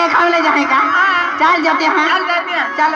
एक हम ले जाएगा चल जाते हैं चल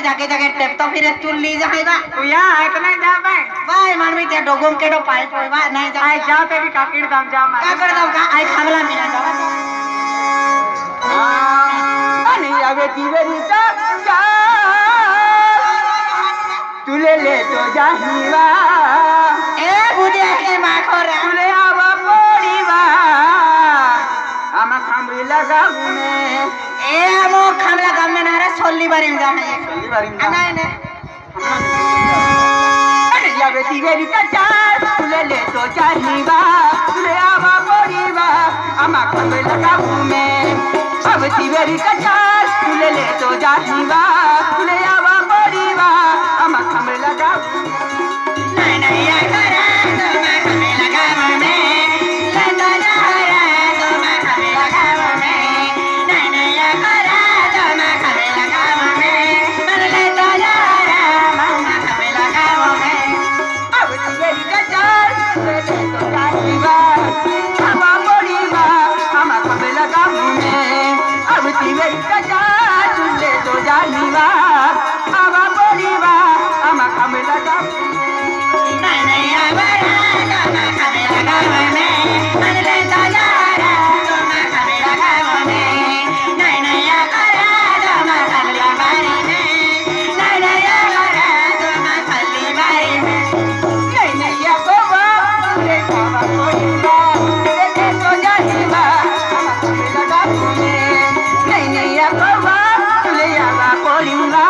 जाके जाके टेप तो फिर चुन ली जाएगा या इतना जा बे भाई मान में ते डोगम के डो पाइप होय बा नहीं जा आई जा पे भी काकीर दाम जा मा का कर दाम का आई खामला मिला जावा अनि आवे तीवेरी ता जा तुले ले तो जाहीवा ए बुदे के मा खोरा तुले आवा पड़ीवा आमा खामरी लगा घूमे ए मो खामला गम में ना रे सोल्ली बारिम जा है नहीं नहीं अरे या बेटी वेरी ता तुले ले तो जाहीवा तुले आवा पड़ीवा आमा खामरी लगा घूमे अब तीवेरी ता तुले ले तो जाहीवा तुले आवा पड़ीवा आमा खामरी लगा नहीं नहीं या करा तो मैं खामे लगा मैं ले तो जा रे तो मैं खामे लगा मैं नहीं नहीं या करा तो मैं खामे लगा मैं ले तो जा रे मैं खामे लगा मैं अब तीवेरी ता तुले ले तो जाहीवा आमा पड़ीवा आमा खामरी लगा घूमे अब तीवेरी ता तुले तो जाहीवा आमा पड़ीवा आमा खामरी लगा नहीं नहीं या करा तो मैं खामे लगा मैं ले तो जा रे तो मैं खामे लगा मैं नहीं नहीं या करा तो मैं खाली बारी में नहीं नहीं या करा तो मैं खाली बारी में नहीं नहीं या कोवा तुले आवा पड़ीवा ले तो जाहीवा आमा खामरी लगा घूमे नहीं नहीं या कोवा तुले आवा पड़ीवा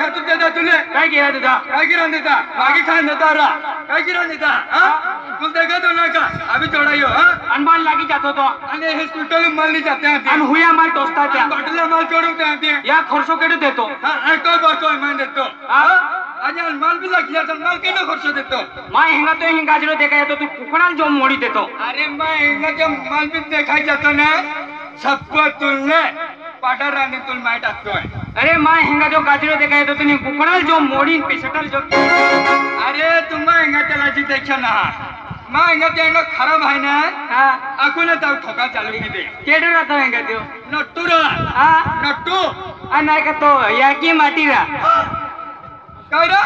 खातून देता तुले काय केला तुझा काय किरण देता मागे खान देता रा काय किरण देता हाँ तुम देखा तो ना का अभी चढ़ाइयो हाँ अनमान लागी जातो तो आणि हे टोटल माल नहीं जाते हैं आणि हुया माल टोचता त्या बाटला माल चढ़वते हैं या खर्चो केडे देतो हाँ अटो बाटो मैं देतो हाँ आज माल भी लग गया तो माल केना खर्च देतो माय हिंगा तो हिंग गाजरो देखा येतो तू कुकणाल जो मोडी देतो अरे मैं इनका जो माल भी देखा जाता ना सबको तुलने पाटा रानी तुल मैं टाकतो है अरे माय हिंगा जो गाजरो देखा येतो तुम्ही कुकणाल जो मोडी पिसटल जो अरे तुम्हा हिंगा त्याला जी देखा ना माँ हिंगा तेनो खराब है ना हां अकुले तब ठोका चालू की दे केडे राहतो हिंगा त्यो नट्टू रा हां नट्टू नाही का तो या की माटी रा काय रा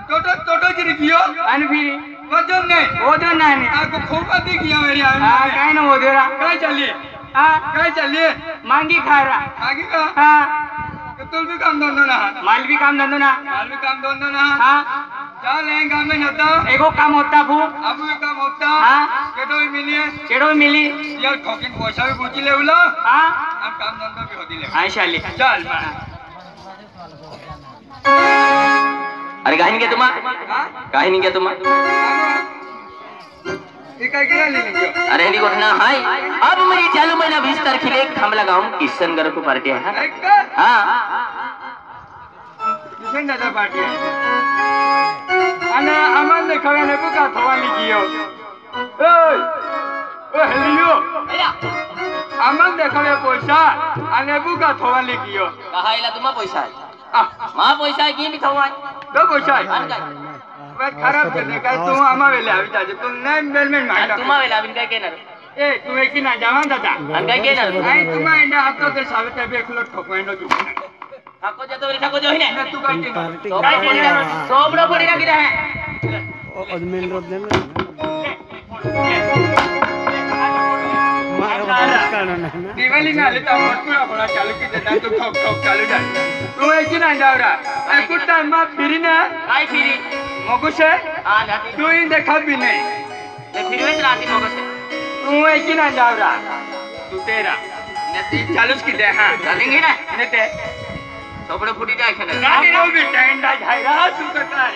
टोटो जिरी कियो आणि फिर वजन नहीं ओदो नाही आपको खूब अधिक किया मेरी हां काय ना ओदो रा काय चलिए हां काय चलिए मांगी खा रा आगे का हां तुल भी काम दोनों ना माल भी काम धंदो ना माल भी काम दोनों ना हां चल एक काम में होता एगो काम होता भू अब भी काम होता हाँ। केटो भी मिलिए केडो मिली यार ठोकिन पैसा भी पूछी ले उला हां हम काम धंधा भी होती ले हां शाली चल मैं अरे काही नाही तुम्हा काही नाही तुम्हा ये काय करा ले लियो अरे हिंदी घटना हाय अब मेरी चालू महीना 20 तारखेला एक थांबला गाव किशनगढ़ को पार्टी आहे हा एक का हाँ किशन दादा पार्टी आणि आम्हाला देखावे ने बुका थवाली गियो ओय ओ हेलियो आम्हाला देखावे पैसा आणि बुका थवाली गियो कहायला तुम्हा पैसा आहे मा पैसा आहे की मी थवाय तो पैसा आहे आणि काय मैं खराब कर दे काय तू आम्हा वेले आवी जाजे तू नाही मेलमेंट आणि मांडा तुम्हा वेला आम्ही काय केणार ए तू एक ना जवान दादा आणि काय केणार नाही तुम्हा इंडा हातो ते सावित्रा बेखलो ठोकवेंडो तू ठाको जातो रे ठाको जोही नाही तू काय केलं काय केणार सोबडो पडी ना किरा है मेन रोड दे दिवाळी में आले तो पूरा होना चालू की देता तो ठोक ठोक चालू जाए तू एक ना जावरा ए कुत्ता मा फिरी ना काय फिरी मगुश है हां जाती तू इन देखा भी नहीं ते फिरवेच राहती मगस तू एक ना जावरा तू तेरा नती चालूच की दे हां चालेंगे ना नेते सोबडो फुटी जाय खेळ गाडी रो बेटा इंडा झायरा तू काय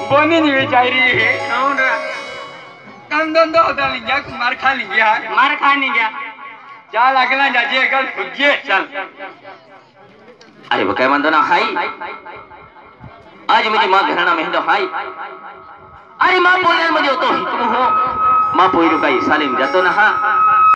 बोनी नहीं बेचारी है कौन काम धंधा होता नहीं क्या मार खा लिया मार खानी गया जा लागला जाजे कल खुजिए चल अरे वो काय म्हणतो ना हाय आज माझी माँ घराणा मेहंदो हाय अरे माँ बोलण्यामध्ये होतो तुम हो माँ पोईरू काही सालीम जातो ना हा